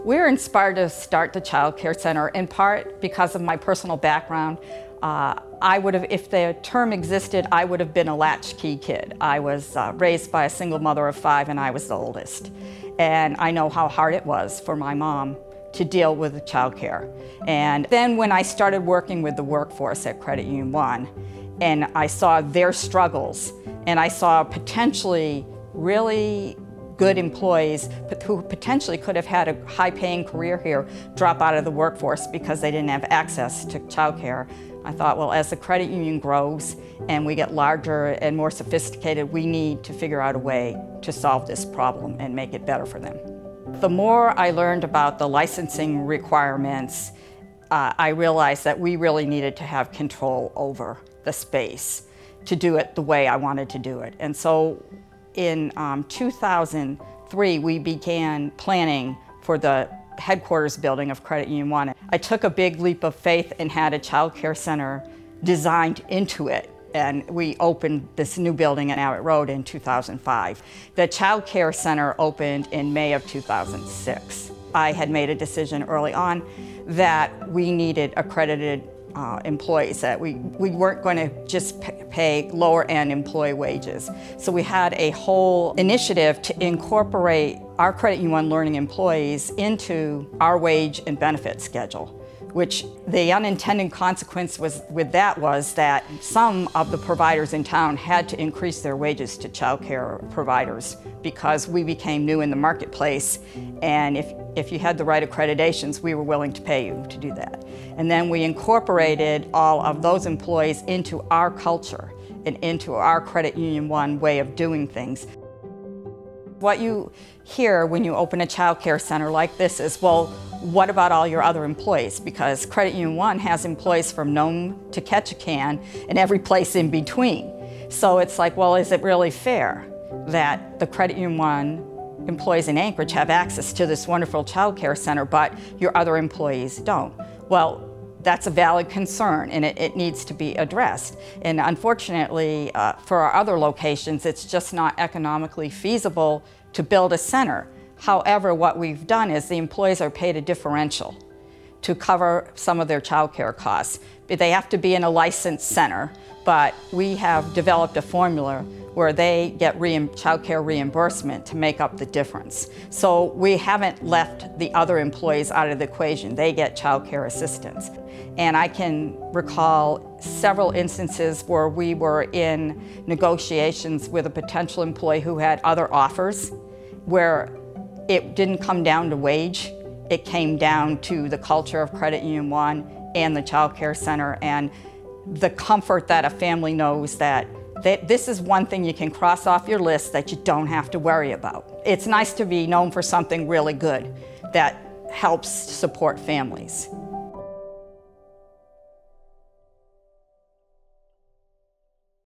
We were inspired to start the Child Care Center in part because of my personal background. I would have, if the term existed, I would have been a latchkey kid. I was raised by a single mother of 5 and I was the oldest. And I know how hard it was for my mom to deal with child care. And then when I started working with the workforce at Credit Union One, and I saw their struggles, and I saw potentially really good employees who potentially could have had a high-paying career here drop out of the workforce because they didn't have access to child care. I thought, well, as the credit union grows and we get larger and more sophisticated, we need to figure out a way to solve this problem and make it better for them. The more I learned about the licensing requirements, I realized that we really needed to have control over the space to do it the way I wanted to do it. And so in 2003, we began planning for the headquarters building of Credit Union One. I took a big leap of faith and had a child care center designed into it. And we opened this new building at Abbott Road in 2005. The Child Care Center opened in May of 2006. I had made a decision early on that we needed accredited employees, that we weren't going to just pay lower-end employee wages. So we had a whole initiative to incorporate our Credit Union One Learning employees into our wage and benefit schedule, which the unintended consequence was that some of the providers in town had to increase their wages to child care providers because we became new in the marketplace, and if you had the right accreditations, we were willing to pay you to do that. And then we incorporated all of those employees into our culture and into our Credit Union One way of doing things. What you hear when you open a child care center like this is, well, what about all your other employees? Because Credit Union One has employees from Nome to Ketchikan and every place in between. So it's like, well, is it really fair that the Credit Union One employees in Anchorage have access to this wonderful child care center, but your other employees don't? Well, that's a valid concern, and it needs to be addressed. And unfortunately, for our other locations, it's just not economically feasible to build a center. However, what we've done is the employees are paid a differential to cover some of their child care costs. They have to be in a licensed center, but we have developed a formula where they get child care reimbursement to make up the difference. So we haven't left the other employees out of the equation. They get child care assistance. And I can recall several instances where we were in negotiations with a potential employee who had other offers, where it didn't come down to wage. It came down to the culture of Credit Union One and the Child Care Center, and the comfort that a family knows that this is one thing you can cross off your list that you don't have to worry about. It's nice to be known for something really good that helps support families.